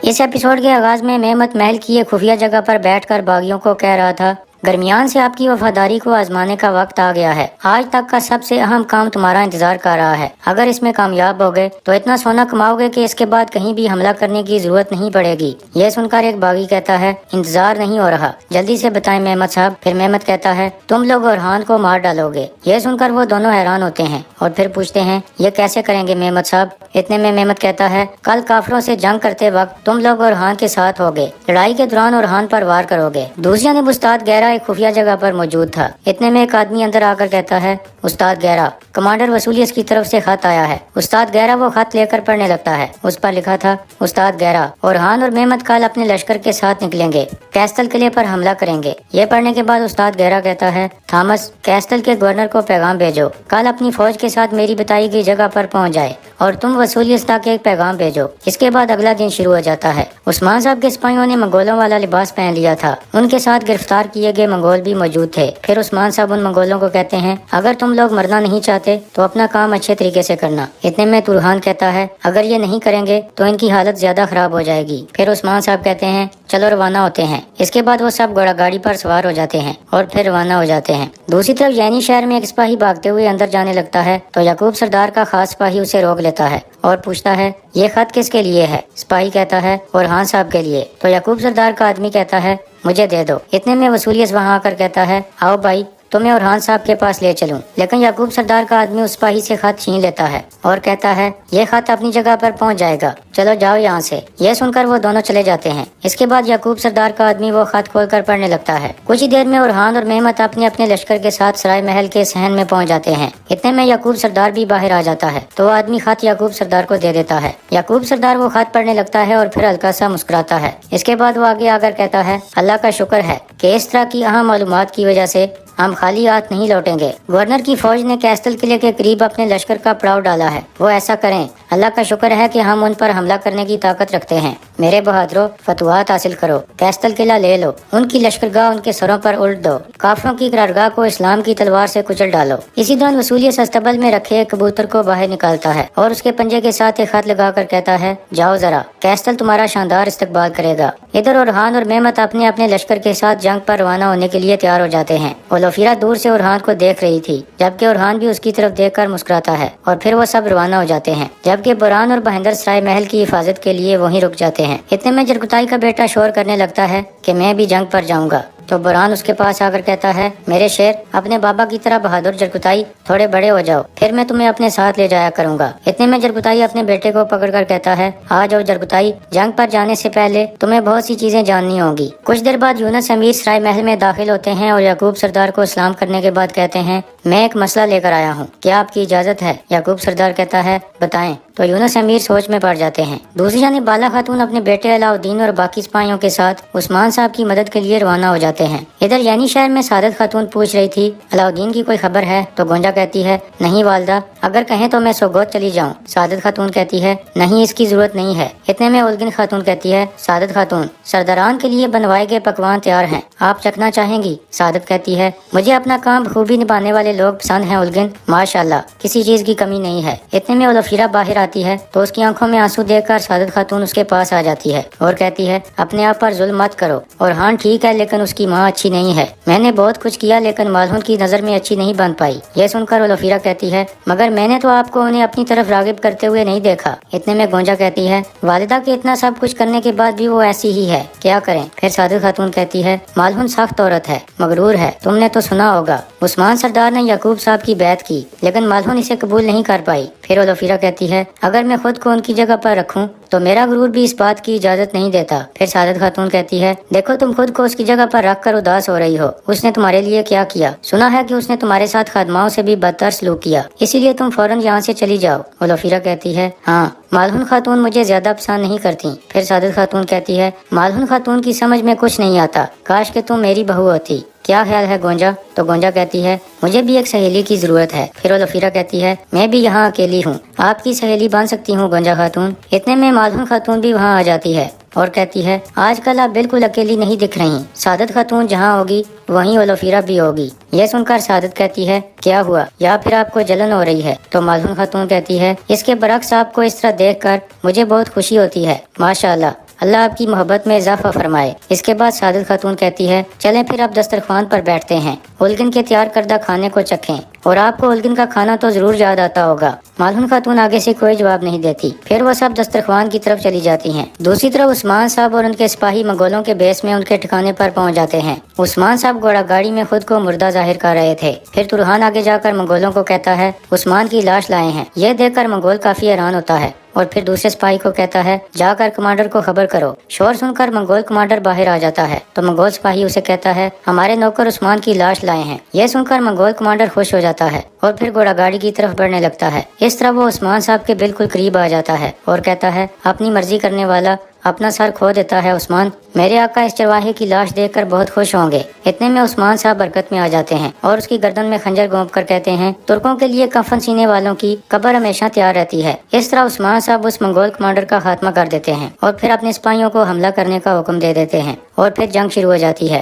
اس episode کے آغاز میں مہمت محل کی ایک خفیہ جگہ پر بیٹھ کر باغیوں کو کہہ رہا تھا، درمیان سے آپ کی وفاداری کو آزمانے کا وقت آ گیا ہے۔ آج تک کا سب سے اہم کام تمہارا انتظار کر رہا ہے۔ اگر اس میں کامیاب ہو گئے تو اتنا سونا کماؤ گے کہ اس کے بعد کہیں بھی حملہ کرنے کی ضرورت نہیں پڑے گی۔ یہ سن کر ایک باغی کہتا ہے، انتظار نہیں ہو رہا، جلدی سے بتائیں مہمت صاحب۔ پھر مہمت کہتا ہے، تم لوگ اورحان کو مار ڈالو گے۔ یہ سن کر وہ دونوں حیران ہوتے ہیں اور پھر پوچھتے ہیں، یہ کیسے کریں گے مہمت صاحب؟ اتنے میں مہمت کہتا ہے، کل کافروں سے جنگ کرتے وقت تم لوگ اورحان کے ساتھ ہوگے، لڑائی کے دوران اورحان پر وار کرو گے۔ دوسری جانب استاد گہرا ایک خفیہ جگہ پر موجود تھا۔ اتنے میں ایک آدمی اندر آ کر کہتا ہے، استاد گہرا، کمانڈر وسولیس کی طرف سے خط آیا ہے۔ استاد گہرا وہ خط لے کر پڑھنے لگتا ہے۔ اس پر لکھا تھا، استاد گہرا، اورحان اور مہمت کل اپنے لشکر کے ساتھ نکلیں گے، کیسٹل قلعے پر حملہ کریں گے۔ یہ پڑھنے کے بعد استاد گہرا کہتا ہے، تھامس، کیسٹل کے گورنر کو پیغام بھیجو، کل اپنی فوج کے ساتھ میری بتائی گئی جگہ پر پہنچ جائے، اور تم وسولیس تک ایک پیغام بھیجو۔ اس کے بعد اگلا دن شروع ہو جاتا ہے۔ عثمان صاحب کے سپاہیوں نے منگولوں والا لباس پہن لیا تھا۔ ان کے ساتھ گرفتار کیے گئے منگول بھی موجود تھے۔ پھر عثمان صاحب ان منگولوں کو کہتے ہیں، اگر تم لوگ مرنا نہیں چاہتے تو اپنا کام اچھے طریقے سے کرنا۔ اتنے میں تورحان کہتا ہے، اگر یہ نہیں کریں گے تو ان کی حالت زیادہ خراب ہو جائے گی۔ پھر عثمان صاحب کہتے ہیں، چلو روانہ ہوتے ہیں۔ اس کے بعد وہ سب گھوڑا گاڑی پر سوار ہو جاتے ہیں اور پھر روانہ ہو جاتے ہیں۔ دوسری طرف یعنی شہر میں ایک سپاہی بھاگتے ہوئے اندر جانے لگتا ہے تو یعقوب سردار کا خاص سپاہی اسے روک لیتا ہے اور پوچھتا ہے، یہ خط کس کے لیے ہے؟ سپاہی کہتا ہے، اورحان صاحب کے لیے۔ تو یعقوب سردار کا آدمی کہتا ہے، مجھے دے دو۔ اتنے میں وسولیس وہاں آ کر کہتا ہے، آؤ بھائی، تمہیں اورحان صاحب کے پاس لے چلوں۔ لیکن یعقوب سردار کا آدمی اس سپاہی سے خط چھین لیتا ہے اور کہتا ہے، یہ خط اپنی جگہ پر پہنچ جائے گا، چلو جاؤ یہاں سے۔ یہ سن کر وہ دونوں چلے جاتے ہیں۔ اس کے بعد یعقوب سردار کا آدمی وہ خط کھول کر پڑھنے لگتا ہے۔ کچھ ہی دیر میں اورحان اور مہمت اپنے اپنے لشکر کے ساتھ سرائے محل کے صحن میں پہنچ جاتے ہیں۔ اتنے میں یعقوب سردار بھی باہر آ جاتا ہے تو وہ آدمی خط یعقوب سردار کو دے دیتا ہے۔ یعقوب سردار وہ خط پڑھنے لگتا ہے اور پھر ہلکا سا مسکراتا ہے۔ اس کے بعد وہ آگے آ کر کہتا ہے، اللہ کا شکر ہے کہ اس طرح کی اہم معلومات کی وجہ سے ہم خالی ہاتھ نہیں لوٹیں گے۔ گورنر کی فوج نے کیسٹل قلعے کے قریب اپنے لشکر کا پڑاؤ ڈالا ہے، وہ ایسا کریں۔ اللہ کا شکر ہے کہ ہم ان پر حملہ کرنے کی طاقت رکھتے ہیں۔ میرے بہادروں، فتوحات حاصل کرو، کیسٹل قلعہ لے لو، ان کی لشکرگاہ ان کے سروں پر الٹ دو، کافروں کی قرارگاہ کو اسلام کی تلوار سے کچل ڈالو۔ اسی دوران وسولیس استبل میں رکھے ایک کبوتر کو باہر نکالتا ہے اور اس کے پنجے کے ساتھ ایک خط لگا کر کہتا ہے، جاؤ ذرا، کیسٹل تمہارا شاندار استقبال کرے گا۔ ادھر اورحان اور مہمت اپنے اپنے لشکر کے ساتھ جنگ پر روانہ ہونے کے لیے تیار ہو جاتے ہیں۔ اولوفیرا دور سے اورحان کو دیکھ رہی تھی، جبکہ اورحان بھی اس کی طرف دیکھ کر مسکراتا ہے، اور پھر وہ سب روانہ ہو جاتے ہیں، جبکہ بران اور مہندر سرائے محل کی حفاظت کے لیے وہیں رک جاتے ہیں۔ اتنے میں جرگتائی کا بیٹا شور کرنے لگتا ہے کہ میں بھی جنگ پر جاؤں گا۔ تو بران اس کے پاس آ کر کہتا ہے، میرے شیر، اپنے بابا کی طرح بہادر جرگتائی، تھوڑے بڑے ہو جاؤ، پھر میں تمہیں اپنے ساتھ لے جایا کروں گا۔ اتنے میں جرگتائی اپنے بیٹے کو پکڑ کر کہتا ہے، آ جاؤ جرگتائی، جنگ پر جانے سے پہلے تمہیں بہت سی چیزیں جاننی ہوں گی۔ کچھ دیر بعد یونس امیر سرائے محل میں داخل ہوتے ہیں اور یعقوب سردار کو سلام کرنے کے بعد کہتے ہیں، میں ایک مسئلہ لے کر آیا ہوں، کیا آپ کی اجازت ہے؟ یعقوب سردار کہتا ہے، بتائیں۔ تو یونس امیر سوچ میں پڑ جاتے ہیں۔ دوسری جانب بالا خاتون اپنے بیٹے علاؤالدین اور باقی سپاہیوں کے ساتھ عثمان صاحب کی مدد کے لیے روانہ ہو جاتے ہیں۔ ادھر یعنی شہر میں سعادت خاتون پوچھ رہی تھی، علاؤالدین کی کوئی خبر ہے؟ تو گونجا کہتی ہے، نہیں والدہ، اگر کہیں تو میں سوگوت چلی جاؤں۔ سعادت خاتون کہتی ہے، نہیں، اس کی ضرورت نہیں ہے۔ اتنے میں اولگن خاتون کہتی ہے، سعادت خاتون، سرداران کے لیے بنوائے گئے پکوان تیار ہیں، آپ چکھنا چاہیں گی؟ سعادت کہتی ہے، مجھے اپنا کام بخوبی نبھانے والے لوگ پسند ہیں اولگن، ماشاءاللہ، کسی چیز کی کمی نہیں ہے۔ اتنے میں اولوفیرا باہر آتی ہے تو اس کی آنکھوں میں آنسو دیکھ کر سعادت خاتون اس کے پاس آ جاتی ہے اور کہتی ہے، اپنے آپ پر ظلم مت کرو، اورحان ٹھیک ہے لیکن اس کی ماں اچھی نہیں ہے، میں نے بہت کچھ کیا لیکن مالہن کی نظر میں اچھی نہیں بن پائی۔ یہ سن کر اولوفیرا کہتی ہے، مگر میں نے تو آپ کو انہیں اپنی طرف راغب کرتے ہوئے نہیں دیکھا۔ اتنے میں گونجا کہتی ہے، والدہ کے اتنا سب کچھ کرنے کے بعد بھی وہ ایسی ہی ہے، کیا کریں؟ پھر سعادت خاتون کہتی ہے، مالہن سخت عورت ہے، مغرور ہے، تم نے تو سنا ہوگا، عثمان سردار نے یعقوب صاحب کی بیعت کی لیکن مالہن اسے قبول نہیں کر پائی۔ پھر اولوفیرا کہتی ہے، اگر میں خود کو ان کی جگہ پر رکھوں تو میرا غرور بھی اس بات کی اجازت نہیں دیتا۔ پھر سعادت خاتون کہتی ہے، دیکھو تم خود کو اس کی جگہ پر رکھ کر اداس ہو رہی ہو، اس نے تمہارے لیے کیا کیا؟ سنا ہے کہ اس نے تمہارے ساتھ خادماؤں سے بھی بدتر سلوک کیا، اسی لیے تم فوراً یہاں سے چلی جاؤ۔ اولوفیرا کہتی ہے، ہاں، مالہن خاتون مجھے زیادہ پسند نہیں کرتی۔ پھر سعادت خاتون کہتی ہے، مالہن خاتون کی سمجھ میں کچھ نہیں آتا، کاش کہ تم میری بہو ہوتی۔ کیا خیال ہے گونجا؟ تو گونجا کہتی ہے، مجھے بھی ایک سہیلی کی ضرورت ہے۔ پھر اولوفیرا کہتی ہے، میں بھی یہاں اکیلی ہوں، آپ کی سہیلی بن سکتی ہوں گونجا خاتون۔ اتنے میں مالہن خاتون بھی وہاں آ جاتی ہے اور کہتی ہے، آج کل آپ بالکل اکیلی نہیں دکھ رہی، سعادت خاتون جہاں ہوگی وہیں اولوفیرا بھی ہوگی۔ یہ سن کر سعادت کہتی ہے، کیا ہوا، یا پھر آپ کو جلن ہو رہی ہے؟ تو مالہن خاتون کہتی ہے، اس کے برعکس آپ کو اس طرح دیکھ کر مجھے بہت خوشی ہوتی ہے، ماشاءاللہ، اللہ آپ کی محبت میں اضافہ فرمائے۔ اس کے بعد سعادت خاتون کہتی ہے چلیں پھر اب دسترخوان پر بیٹھتے ہیں، الگن کے تیار کردہ کھانے کو چکھیں، اور آپ کو الگن کا کھانا تو ضرور یاد آتا ہوگا۔ مالہون خاتون آگے سے کوئی جواب نہیں دیتی، پھر وہ سب دسترخوان کی طرف چلی جاتی ہیں۔ دوسری طرف عثمان صاحب اور ان کے سپاہی منگولوں کے بیس میں ان کے ٹھکانے پر پہنچ جاتے ہیں۔ عثمان صاحب گھوڑا گاڑی میں خود کو مردہ ظاہر کر رہے تھے۔ پھر ترحان آگے جا کر منگولوں کو کہتا ہے عثمان کی لاش لائے ہیں۔ یہ دیکھ کر منگول کافی حیران ہوتا ہے اور پھر دوسرے سپاہی کو کہتا ہے جا کر کمانڈر کو خبر کرو۔ شور سن کر منگول کمانڈر باہر آ جاتا ہے تو منگول سپاہی اسے کہتا ہے ہمارے نوکر عثمان کی لاش لائے ہیں۔ یہ سن کر منگول کمانڈر خوش ہو جاتا ہے اور پھر گھوڑا گاڑی کی طرف بڑھنے لگتا ہے۔ اس طرح وہ عثمان صاحب کے بالکل قریب آ جاتا ہے اور کہتا ہے اپنی مرضی کرنے والا اپنا سر کھو دیتا ہے عثمان، میرے آقا اس چرواہے کی لاش دیکھ کر بہت خوش ہوں گے۔ اتنے میں عثمان صاحب برکت میں آ جاتے ہیں اور اس کی گردن میں خنجر گھونپ کر کہتے ہیں ترکوں کے لیے کفن سینے والوں کی قبر ہمیشہ تیار رہتی ہے۔ اس طرح عثمان صاحب اس منگول کمانڈر کا خاتمہ کر دیتے ہیں اور پھر اپنے سپاہیوں کو حملہ کرنے کا حکم دے دیتے ہیں اور پھر جنگ شروع ہو جاتی ہے۔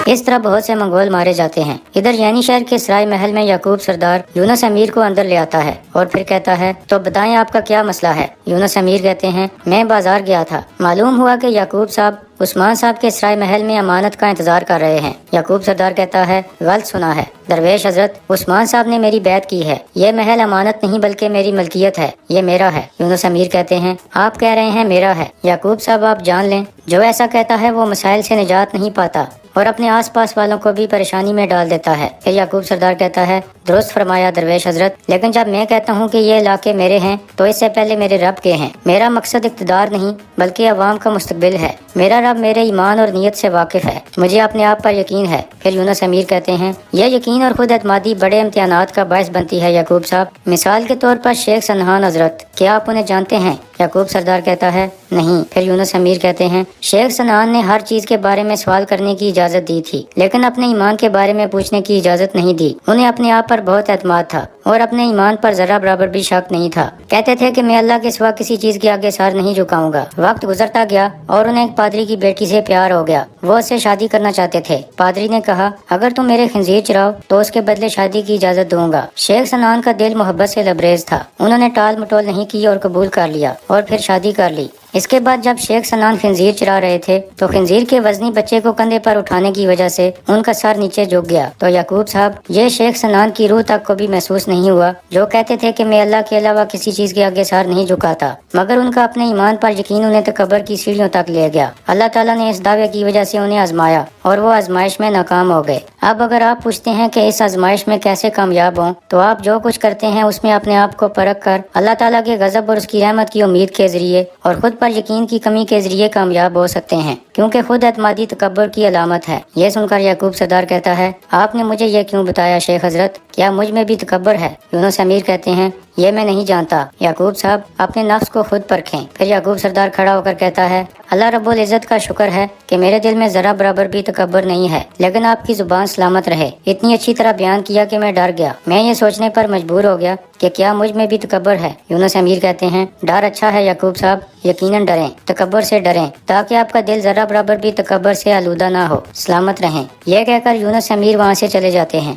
اس طرح بہت سے منگول مارے جاتے ہیں۔ ادھر یعنی شہر کے سرائے محل میں یعقوب سردار یونس امیر کو اندر لے آتا ہے اور پھر کہتا ہے تو بتائیں آپ کا کیا مسئلہ ہے۔ یونس امیر کہتے ہیں میں بازار گیا تھا، معلوم ہوا کہ یعقوب صاحب عثمان صاحب کے سرائے محل میں امانت کا انتظار کر رہے ہیں۔ یعقوب سردار کہتا ہے غلط سنا ہے درویش حضرت، عثمان صاحب نے میری بیعت کی ہے، یہ محل امانت نہیں بلکہ میری ملکیت ہے، یہ میرا ہے۔ یونس امیر کہتے ہیں آپ کہہ رہے ہیں میرا ہے، یعقوب صاحب آپ جان لیں جو ایسا کہتا ہے وہ مسائل سے نجات نہیں پاتا اور اپنے آس پاس والوں کو بھی پریشانی میں ڈال دیتا ہے۔ پھر یعقوب سردار کہتا ہے درست فرمایا درویش حضرت، لیکن جب میں کہتا ہوں کہ یہ علاقے میرے ہیں تو اس سے پہلے میرے رب کے ہیں۔ میرا مقصد اقتدار نہیں بلکہ عوام کا مستقبل ہے۔ میرا رب میرے ایمان اور نیت سے واقف ہے، مجھے اپنے آپ پر یقین ہے۔ پھر یونس امیر کہتے ہیں یہ یقین اور خود اعتمادی بڑے امتحانات کا باعث بنتی ہے یعقوب صاحب، مثال کے طور پر شیخ سنہان حضرت، کیا آپ انہیں جانتے ہیں؟ یعقوب سردار کہتا ہے نہیں۔ پھر یونس امیر کہتے ہیں شیخ سنہان نے ہر چیز کے بارے میں سوال کرنے کی اجازت دی تھی لیکن اپنے ایمان کے بارے میں پوچھنے کی اجازت نہیں دی۔ انہیں اپنے آپ پر بہت اعتماد تھا اور اپنے ایمان پر ذرا برابر بھی شک نہیں تھا۔ کہتے تھے کہ میں اللہ کے سوا کسی چیز کے آگے سر نہیں جھکاؤں گا۔ وقت گزرتا گیا اور انہیں ایک پادری کی بیٹی سے پیار ہو گیا، وہ اس سے شادی کرنا چاہتے تھے۔ پادری نے کہا اگر تم میرے خنزیر چراؤ تو اس کے بدلے شادی کی اجازت دوں گا۔ شیخ سنان کا دل محبت سے لبریز تھا، انہوں نے ٹال مٹول نہیں کی اور قبول کر لیا اور پھر شادی کر لی۔ اس کے بعد جب شیخ سنان خنزیر چرا رہے تھے تو خنزیر کے وزنی بچے کو کندھے پر اٹھانے کی وجہ سے ان کا سر نیچے جھک گیا تو یعقوب صاحب یہ شیخ سنان کی روح تک کو بھی محسوس نہیں ہوا جو کہتے تھے کہ میں اللہ کے علاوہ کسی چیز کے آگے سر نہیں جھکاتا، مگر ان کا اپنے ایمان پر یقین انہیں تکبر کی سیڑھیوں تک لے گیا۔ اللہ تعالیٰ نے اس دعوے کی وجہ سے انہیں آزمایا اور وہ آزمائش میں ناکام ہو گئے۔ اب اگر آپ پوچھتے ہیں کہ اس آزمائش میں کیسے کامیاب ہوں تو آپ جو کچھ کرتے ہیں اس میں اپنے آپ کو پرکھ کر اللہ تعالیٰ کے غضب اور اس کی رحمت کی امید کے ذریعے اور خود پر یقین کی کمی کے ذریعے کامیاب ہو سکتے ہیں، کیونکہ خود اعتمادی تکبر کی علامت ہے۔ یہ سن کر یعقوب سردار کہتا ہے آپ نے مجھے یہ کیوں بتایا شیخ حضرت، کیا مجھ میں بھی تکبر ہے؟ یونس امیر کہتے ہیں یہ میں نہیں جانتا، یعقوب صاحب اپنے نفس کو خود پرکھیں۔ پھر یعقوب سردار کھڑا ہو کر کہتا ہے اللہ رب العزت کا شکر ہے کہ میرے دل میں ذرا برابر بھی تکبر نہیں ہے، لیکن آپ کی زبان سلامت رہے، اتنی اچھی طرح بیان کیا کہ میں ڈر گیا، میں یہ سوچنے پر مجبور ہو گیا کہ کیا مجھ میں بھی تکبر ہے۔ یونس امیر کہتے ہیں ڈر اچھا ہے یعقوب صاحب، یقیناً ڈریں، تکبر سے ڈریں تاکہ آپ کا دل ذرا برابر بھی تکبر سے آلودہ نہ ہو، سلامت رہیں۔ یہ کہہ کر یونس امیر وہاں سے چلے جاتے ہیں۔